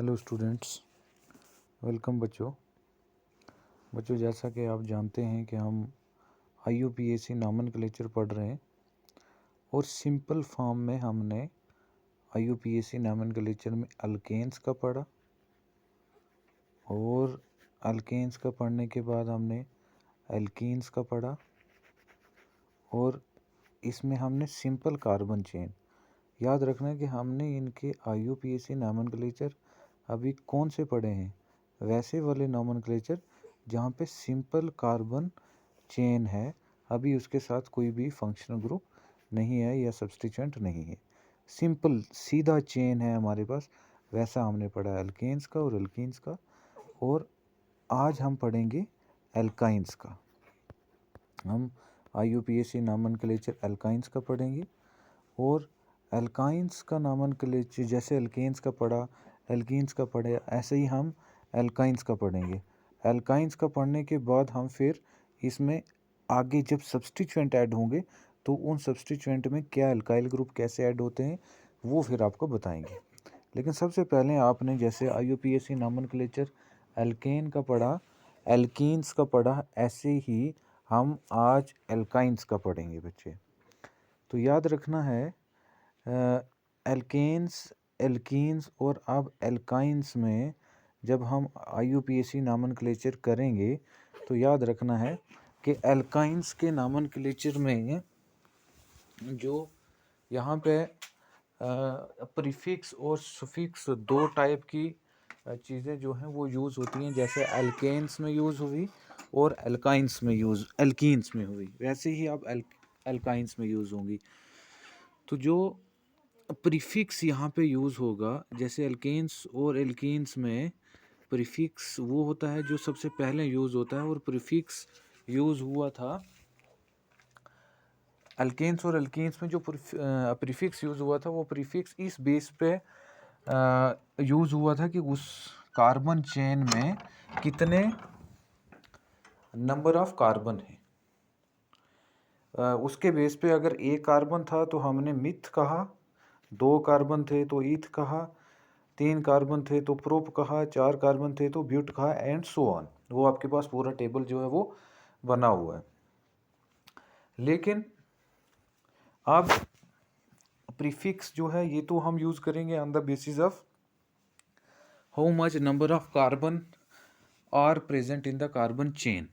Hello students, welcome बच्चों जैसा कि आप जानते हैं कि हम IUPAC नॉमेनक्लेचर पढ़ रहे हैं और सिंपल फॉर्म में हमने IUPAC नॉमेनक्लेचर में अल्केन्स का पढ़ा और अल्केन्स का पढ़ने के बाद हमने एल्कीन्स का पढ़ा और इसमें हमने सिंपल कार्बन चेन। याद रखना कि हमने इनके IUPAC नॉमेनक्लेचर अभी कौन से पढ़े हैं, वैसे वाले नॉमेनक्लेचर जहाँ पे सिंपल कार्बन चेन है, अभी उसके साथ कोई भी फंक्शनल ग्रुप नहीं है या सब्स्टिट्यूएंट नहीं है, सिंपल सीधा चेन है हमारे पास। वैसा हमने पढ़ा एल्केन्स का और एल्कीन्स का, और आज हम पढ़ेंगे एल्काइंस का। हम IUPAC नॉमेनक्लेचर एल्काइंस का पढ़ेंगे और एल्काइंस का नॉमेनक्लेचर जैसे एल्केन्स का पढ़ा, एल्कीन्स का पढ़े, ऐसे ही हम एल्काइंस का पढ़ेंगे। एल्काइंस का पढ़ने के बाद हम फिर इसमें आगे जब सब्स्टिट्यूएंट ऐड होंगे तो उन सब्स्टिट्यूएंट में क्या एल्काइल ग्रुप कैसे ऐड होते हैं वो फिर आपको बताएंगे। लेकिन सबसे पहले आपने जैसे IUPAC नॉमेनक्लेचर एल्केन का पढ़ा, एल्कीन्स का पढ़ा, ऐसे ही हम आज एल्काइंस का पढ़ेंगे बच्चे। तो याद रखना है एल्केन्स, एल्कीन्स और अब एल्काइंस में जब हम IUPAC नॉमेनक्लेचर करेंगे तो याद रखना है कि एल्काइंस के नॉमेनक्लेचर में जो यहाँ पे प्रीफिक्स और सुफिक्स दो टाइप की चीज़ें जो हैं वो यूज़ होती हैं। जैसे एल्केन्स में यूज़ हुई और एल्काइंस में एल्कीन्स में हुई, वैसे ही अब एल्काइंस में यूज़ होंगी। तो जो प्रीफिक्स यहाँ पे यूज़ होगा, जैसे एल्केन्स और एल्कीन्स में प्रीफिक्स वो होता है जो सबसे पहले यूज़ होता है, और प्रीफिक्स यूज़ हुआ था एल्केन्स और एल्कीन्स में। जो प्रीफिक्स यूज़ हुआ था वो प्रीफिक्स इस बेस पे यूज़ हुआ था कि उस कार्बन चेन में कितने नंबर ऑफ कार्बन है। उसके बेस पे अगर एक कार्बन था तो हमने मिथ कहा, 2 कार्बन थे तो ईथ कहा, 3 कार्बन थे तो प्रोप कहा, 4 कार्बन थे तो ब्यूट कहा, एंड सो ऑन। वो आपके पास पूरा टेबल जो है वो बना हुआ है। लेकिन अब प्रीफिक्स जो है ये तो हम यूज़ करेंगे on the basis of how much number of carbon are present in the carbon chain,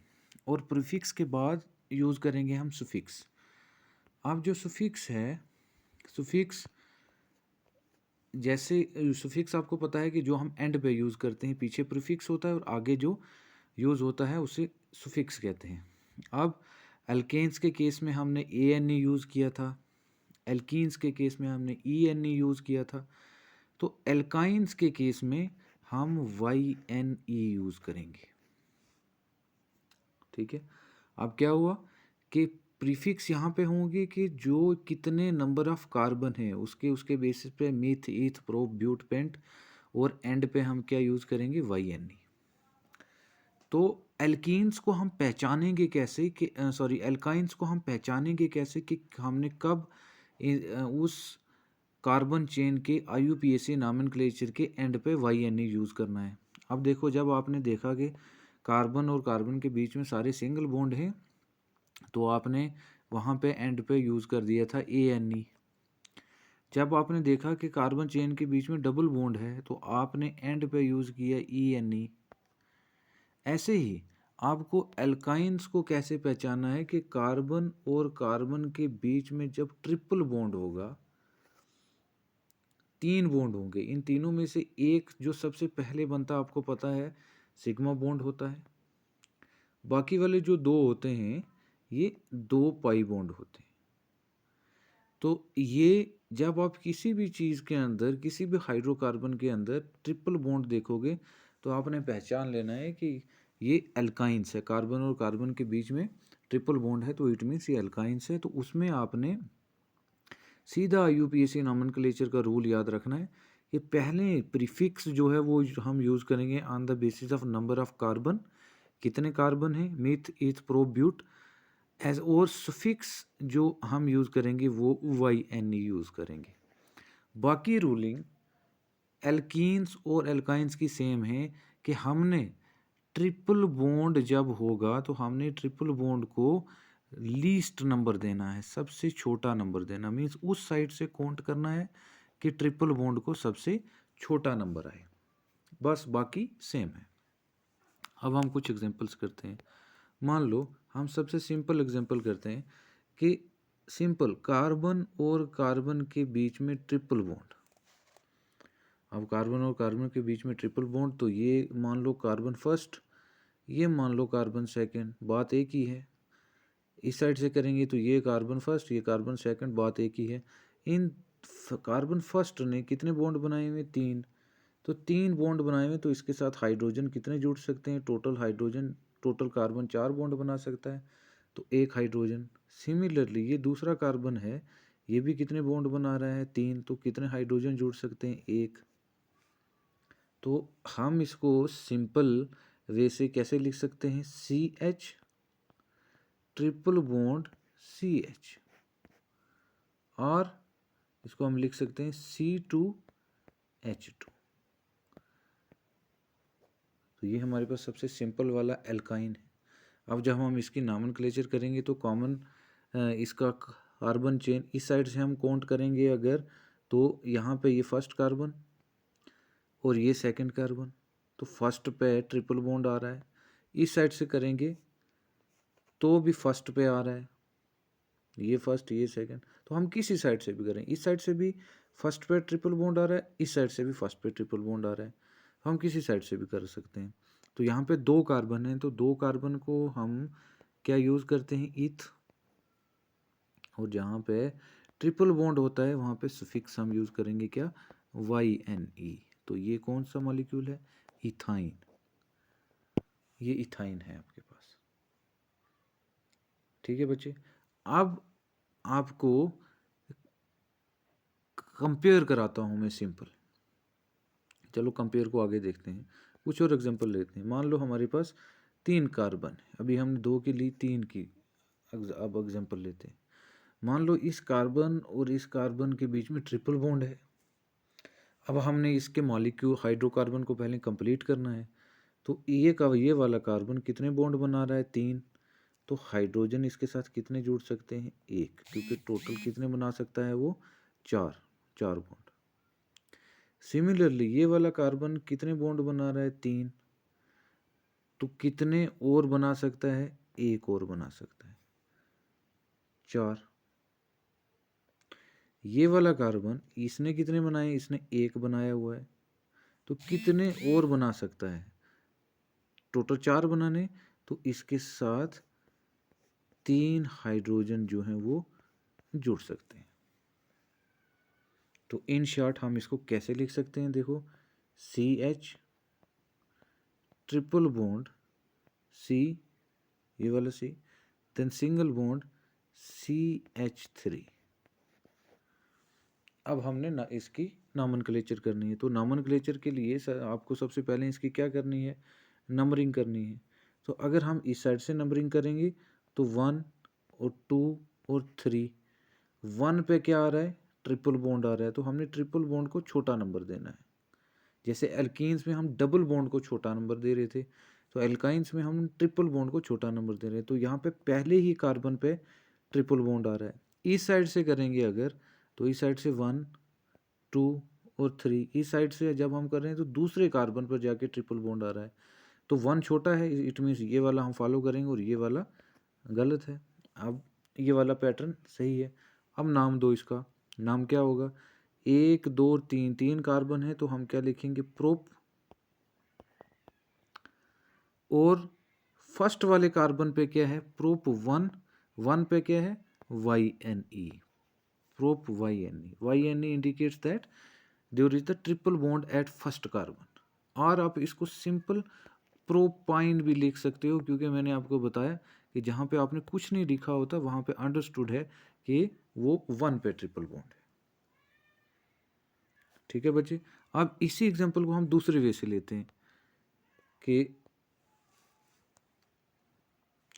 और प्रीफिक्स के बाद यूज़ करेंगे हम सुफिक्स। अब जो सुफिक्स है, सुफिक्स जैसे सुफिक्स आपको पता है कि जो हम एंड पे यूज़ करते हैं, पीछे प्रीफिक्स होता है और आगे जो यूज़ होता है उसे सुफिक्स कहते हैं। अब एल्केन्स के केस में हमने ANE यूज़ किया था, एल्कीन्स के केस में हमने ENE यूज़ किया था, तो एल्काइंस के केस में हम YNE यूज़ करेंगे। ठीक है। अब क्या हुआ कि प्रीफिक्स यहाँ पे होंगे कि जो कितने नंबर ऑफ कार्बन है उसके बेसिस पे मीथ, ईथ, प्रोप, ब्यूट, पेंट, और एंड पे हम क्या यूज़ करेंगे, YNE। तो एल्कीन्स को हम पहचानेंगे कैसे कि एल्काइंस को हम पहचानेंगे कैसे कि हमने कब उस कार्बन चेन के IUPAC नॉमेनक्लेचर के एंड पे YNE यूज़ करना है। अब देखो, जब आपने देखा कि कार्बन और कार्बन के बीच में सारे सिंगल बॉन्ड हैं तो आपने वहाँ पे एंड पे यूज़ कर दिया था ANE। जब आपने देखा कि कार्बन चेन के बीच में डबल बॉन्ड है तो आपने एंड पे यूज़ किया ENE। ऐसे ही आपको एल्काइंस को कैसे पहचानना है कि कार्बन और कार्बन के बीच में जब ट्रिपल बॉन्ड होगा, 3 बॉन्ड होंगे, इन तीनों में से एक जो सबसे पहले बनता आपको पता है सिग्मा बॉन्ड होता है, बाकी वाले जो 2 होते हैं ये 2 पाई बॉन्ड होते हैं। तो ये जब आप किसी भी चीज़ के अंदर, किसी भी हाइड्रोकार्बन के अंदर ट्रिपल बॉन्ड देखोगे तो आपने पहचान लेना है कि ये एल्काइंस है। कार्बन और कार्बन के बीच में ट्रिपल बॉन्ड है तो इट मीन्स ये एल्काइंस है। तो उसमें आपने सीधा IUPAC नॉमेनक्लेचर का रूल याद रखना है कि पहले प्रीफिक्स जो है वो हम यूज़ करेंगे on the basis of number of carbon, कितने कार्बन है, मीथ, ईथ, प्रोप, ब्यूट, एज, और सुफिक्स जो हम यूज़ करेंगे वो YNE यूज़ करेंगे। बाकी रूलिंग एल्कीन्स और एल्काइंस की सेम है कि हमने ट्रिपल बॉन्ड जब होगा तो हमने ट्रिपल बॉन्ड को लीस्ट नंबर देना है, सबसे छोटा नंबर देना, मीन्स उस साइड से काउंट करना है कि ट्रिपल बॉन्ड को सबसे छोटा नंबर आए, बस बाकी सेम है। अब हम कुछ एग्जांपल्स करते हैं। मान लो हम सबसे सिंपल एग्जांपल करते हैं कि सिंपल कार्बन और कार्बन के बीच में ट्रिपल बॉन्ड। अब कार्बन और कार्बन के बीच में ट्रिपल बॉन्ड, तो ये मान लो कार्बन फर्स्ट, ये मान लो कार्बन सेकंड, बात एक ही है। इस साइड से करेंगे तो ये कार्बन फर्स्ट, ये कार्बन सेकंड, बात एक ही है। इन कार्बन फर्स्ट ने कितने बॉन्ड बनाए हुए? 3। तो 3 बॉन्ड बनाए हुए, तो इसके साथ हाइड्रोजन कितने जुड़ सकते हैं? Total hydrogen, total carbon 4 bond बना सकता है, तो 1 हाइड्रोजन। सिमिलरली ये दूसरा कार्बन है, ये भी कितने बॉन्ड बना रहा है? 3। तो कितने हाइड्रोजन जुड़ सकते हैं? 1। तो हम इसको सिंपल वे से कैसे लिख सकते हैं? CH ट्रिपल बॉन्ड CH, और इसको हम लिख सकते हैं C2H2। तो ये हमारे पास सबसे सिंपल वाला एल्काइन है। अब जब हम इसकी नॉमेनक्लेचर करेंगे तो कॉमन इसका कार्बन चेन इस साइड से हम काउंट करेंगे अगर, तो यहाँ पे ये फर्स्ट कार्बन और ये सेकंड कार्बन, तो फर्स्ट पे ट्रिपल बॉन्ड आ रहा है। इस साइड से करेंगे तो भी फर्स्ट पे आ रहा है, ये फर्स्ट ये सेकंड, तो हम किसी साइड से भी करें, इस साइड से भी फर्स्ट पे ट्रिपल बॉन्ड आ रहा है, इस साइड से भी फर्स्ट पे ट्रिपल बॉन्ड आ रहा है, हम किसी साइड से भी कर सकते हैं। तो यहाँ पे 2 कार्बन हैं, तो 2 कार्बन को हम क्या यूज़ करते हैं? ईथ। और जहाँ पे ट्रिपल बॉन्ड होता है वहाँ पे सफिक्स हम यूज़ करेंगे क्या? YNE। तो ये कौन सा मॉलिक्यूल है? इथाइन। ये इथाइन है आपके पास। ठीक है बच्चे। अब आपको कंपेयर कराता हूँ मैं सिंपल। चलो कंपेयर को आगे देखते हैं, कुछ और एग्जांपल लेते हैं। मान लो हमारे पास 3 कार्बन है, अभी हमने 2 की ली, 3 की। अब एग्जांपल लेते हैं। मान लो इस कार्बन और इस कार्बन के बीच में ट्रिपल बॉन्ड है। अब हमने इसके मॉलिक्यूल हाइड्रोकार्बन को पहले कंप्लीट करना है। तो ये वाला कार्बन कितने बॉन्ड बना रहा है? 3। तो हाइड्रोजन इसके साथ कितने जुड़ सकते हैं? 1, क्योंकि टोटल कितने बना सकता है वो? 4 बॉन्ड। सिमिलरली ये वाला कार्बन कितने बॉन्ड बना रहा है? 3। तो कितने और बना सकता है? 1 और बना सकता है, 4। ये वाला कार्बन इसने कितने बनाए? इसने 1 बनाया हुआ है, तो कितने और बना सकता है? टोटल 4 बनाने, तो इसके साथ 3 हाइड्रोजन जो हैं वो जुड़ सकते हैं। तो इन शॉर्ट हम इसको कैसे लिख सकते हैं? देखो, CH ट्रिपल बॉन्ड C, ये वाला C, then single bond CH3। अब हमने ना इसकी नॉमेनक्लेचर करनी है। तो नॉमेनक्लेचर के लिए आपको सबसे पहले इसकी क्या करनी है? नंबरिंग करनी है। तो अगर हम इस साइड से नंबरिंग करेंगे तो 1 और 2 और 3। 1 पे क्या आ रहा है? ट्रिपल बॉन्ड आ रहा है, तो हमने ट्रिपल बॉन्ड को छोटा नंबर देना है। जैसे एल्कीन्स में हम डबल बॉन्ड को छोटा नंबर दे रहे थे, तो एल्काइंस में हम ट्रिपल बॉन्ड को छोटा नंबर दे रहे हैं। तो यहाँ पे पहले ही कार्बन पे ट्रिपल बॉन्ड आ रहा है। इस साइड से करेंगे अगर, तो इस साइड से 1, 2 और 3, इस साइड से जब हम कर रहे हैं तो दूसरे कार्बन पर जाके ट्रिपल बॉन्ड आ रहा है, तो 1 छोटा है, इट मीन्स ये वाला हम फॉलो करेंगे और ये वाला गलत है। अब ये वाला पैटर्न सही है। अब नाम दो, इसका नाम क्या होगा? 1 2 3, 3 कार्बन है, तो हम क्या लिखेंगे? प्रोप। और फर्स्ट वाले कार्बन पे क्या है? प्रोप 1। 1 पे क्या है? YNE। Prop YNE। YNE indicates that there is the triple bond at first carbon. और आप इसको सिंपल प्रोपाइन भी लिख सकते हो, क्योंकि मैंने आपको बताया कि जहाँ पे आपने कुछ नहीं लिखा होता वहाँ पे अंडरस्टूड है कि वो 1 पे ट्रिपल बॉन्ड है। ठीक है बच्चे। अब इसी एग्जांपल को हम दूसरे वे से लेते हैं कि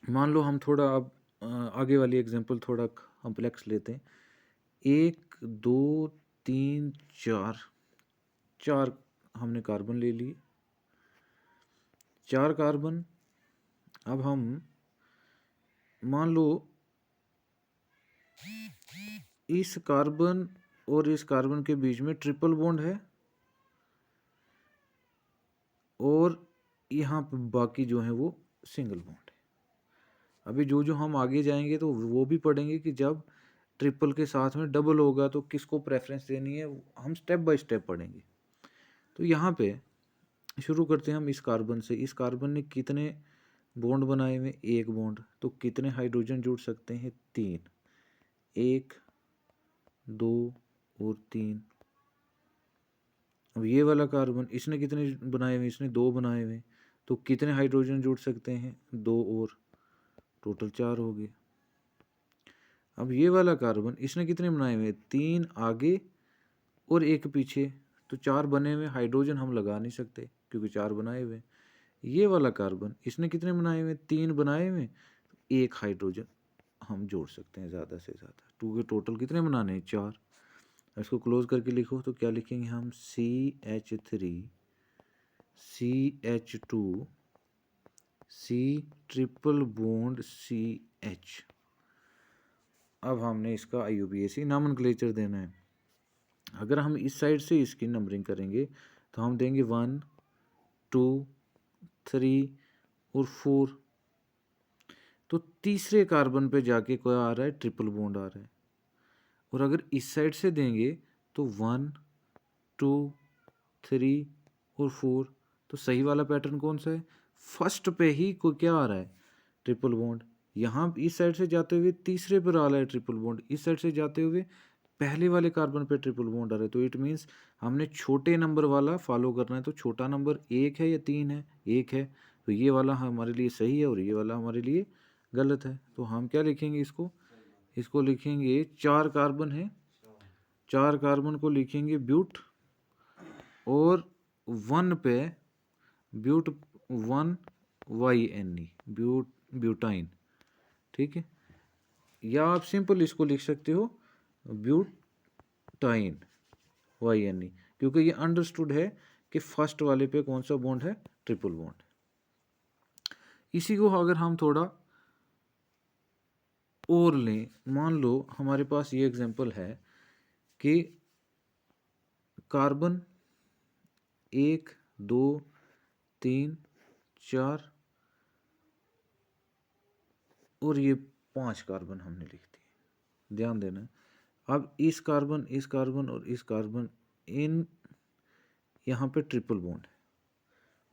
मान लो हम थोड़ा अब आगे वाली एग्जांपल थोड़ा कॉम्प्लेक्स लेते हैं। 1 2 3 4, 4 हमने कार्बन ले लिए, 4 कार्बन। अब हम मान लो इस कार्बन और इस कार्बन के बीच में ट्रिपल बॉन्ड है और यहाँ पे बाकी जो है वो सिंगल बॉन्ड है। अभी जो जो हम आगे जाएंगे तो वो भी पढ़ेंगे कि जब ट्रिपल के साथ में डबल होगा तो किसको प्रेफरेंस देनी है, हम स्टेप बाय स्टेप पढ़ेंगे। तो यहाँ पे शुरू करते हैं हम इस कार्बन से। इस कार्बन ने कितने बॉन्ड बनाए हुए? एक बॉन्ड। तो कितने हाइड्रोजन जुड़ सकते हैं? 3। 1 2 और 3। अब ये वाला कार्बन, इसने कितने बनाए हुए? इसने 2 बनाए हुए। तो कितने हाइड्रोजन जुड़ सकते हैं? 2 और, टोटल 4 हो गए। अब ये वाला कार्बन, इसने कितने बनाए हुए? 3 आगे और 1 पीछे। तो 4 बने हुए हाइड्रोजन हम लगा नहीं सकते क्योंकि 4 बनाए हुए। ये वाला कार्बन, इसने कितने बनाए हुए? 3 बनाए हुए। 1 हाइड्रोजन हम जोड़ सकते हैं ज़्यादा से ज़्यादा। 2 के टोटल कितने बनाने हैं? 4। इसको क्लोज करके लिखो तो क्या लिखेंगे हम? CH3 CH2 C triple bond CH। अब हमने इसका IUPAC नॉमेनक्लेचर देना है। अगर हम इस साइड से इसकी नंबरिंग करेंगे तो हम देंगे 1 2 3 और 4। तो तीसरे कार्बन पे जाके क्या आ रहा है? ट्रिपल बॉन्ड आ रहा है। और अगर इस साइड से देंगे तो 1 2 3 और 4। तो सही वाला पैटर्न कौन सा है? फर्स्ट पे ही को क्या आ रहा है? Triple bond. यहाँ इस साइड से जाते हुए तीसरे पर आ रहा है ट्रिपल बॉन्ड, इस साइड से जाते हुए पहले वाले कार्बन पे ट्रिपल बॉन्ड आ रहा है। तो इट मीन्स हमने छोटे नंबर वाला फॉलो करना है। तो छोटा नंबर 1 है या 3 है? 1 है। तो ये वाला हमारे लिए सही है और ये वाला हमारे लिए गलत है। तो हम क्या लिखेंगे इसको? इसको लिखेंगे 4 कार्बन है, 4 कार्बन को लिखेंगे ब्यूट और 1 पे ब्यूट 1 YNE ब्यूटाइन। ठीक है, या आप सिंपल इसको लिख सकते हो ब्यूटाइन YNE, क्योंकि ये अंडरस्टूड है कि फर्स्ट वाले पे कौन सा बॉन्ड है? Triple bond. इसी को अगर हम थोड़ा और लें, मान लो हमारे पास ये एग्जांपल है कि कार्बन 1 2 3 4 और ये 5 कार्बन हमने लिख दिए। ध्यान देना। अब इस कार्बन और इस कार्बन, इन यहाँ पे ट्रिपल बॉन्ड है,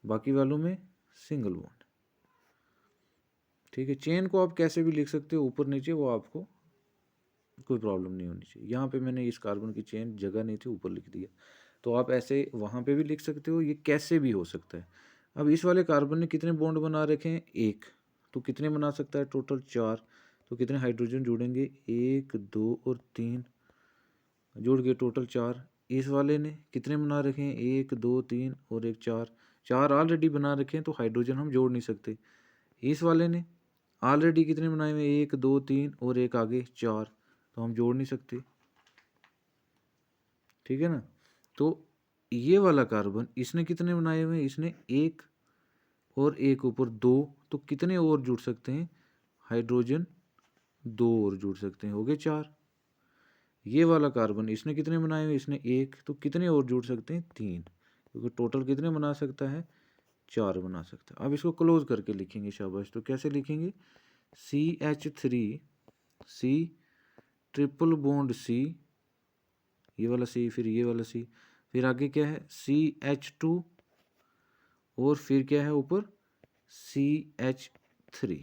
बाकी वालों में सिंगल बॉन्ड। ठीक है, चेन को आप कैसे भी लिख सकते हो, ऊपर नीचे, वो आपको कोई प्रॉब्लम नहीं होनी चाहिए। यहाँ पे मैंने इस कार्बन की चेन जगह नहीं थी, ऊपर लिख दिया। तो आप ऐसे वहाँ पे भी लिख सकते हो, ये कैसे भी हो सकता है। अब इस वाले कार्बन ने कितने बॉन्ड बना रखे हैं? 1। तो कितने बना सकता है? टोटल 4। तो कितने हाइड्रोजन जुड़ेंगे? 1 2 और 3 जुड़ गए, टोटल 4। इस वाले ने कितने बना रखे हैं? 1 2 3 और 1 4। 4 ऑलरेडी बना रखे हैं तो हाइड्रोजन हम जोड़ नहीं सकते। इस वाले ने ऑलरेडी कितने बनाए हुए? 1 2 3 और 1 आगे 4, तो हम जोड़ नहीं सकते। ठीक है ना। तो ये वाला कार्बन, इसने कितने बनाए हुए हैं? इसने 1 और 1 ऊपर 2, तो कितने और जुड़ सकते हैं? हाइड्रोजन 2 और जुड़ सकते हैं, हो गए 4। ये वाला कार्बन, इसने कितने बनाए हुए? इसने 1, तो कितने और जुड़ सकते हैं? 3, क्योंकि टोटल कितने बना सकता है? 4 बना सकता है। अब इसको क्लोज करके लिखेंगे, शाबाश। तो कैसे लिखेंगे? CH3 C triple bond C, ये वाला C, फिर ये वाला C, फिर आगे क्या है? CH2 और फिर क्या है ऊपर? CH3।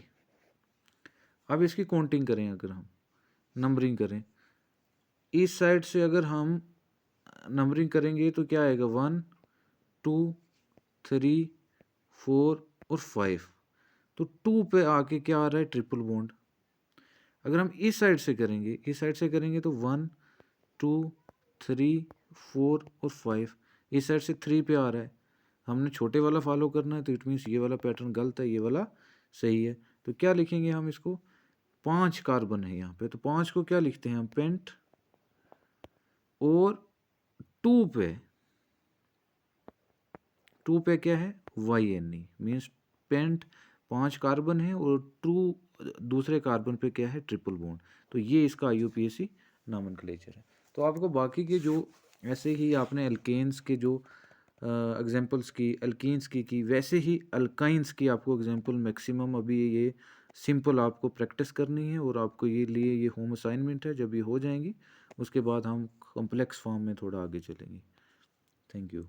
अब इसकी काउंटिंग करें, अगर हम नंबरिंग करें, इस साइड से अगर हम नंबरिंग करेंगे तो क्या आएगा? 1 2 3 4 और 5। तो 2 पे आके क्या आ रहा है? Triple bond. अगर हम इस साइड से करेंगे, इस साइड से करेंगे तो 1 2 3 4 और 5। इस साइड से 3 पे आ रहा है, हमने छोटे वाला फॉलो करना है। तो इट मीन्स ये वाला पैटर्न गलत है, ये वाला सही है। तो क्या लिखेंगे हम इसको? 5 कार्बन है यहाँ पे, तो 5 को क्या लिखते हैं हम? पेंट। और 2 पे टू पे क्या है YNE मीन्स पेंट 5 कार्बन है और टू दूसरे कार्बन पे क्या है ट्रिपल बॉन्ड। तो ये इसका IUPAC नॉमेनक्लेचर है। तो आपको बाकी के जो ऐसे ही आपने एल्केन्स के जो एग्जांपल्स की, एल्कीन्स की वैसे ही अल्काइंस की आपको एग्जांपल मैक्सिमम अभी ये सिंपल आपको प्रैक्टिस करनी है और आपको ये लिए ये होम असाइनमेंट है। जब ये हो जाएंगी उसके बाद हम कॉम्प्लेक्स फॉर्म में थोड़ा आगे चलेंगे। Thank you.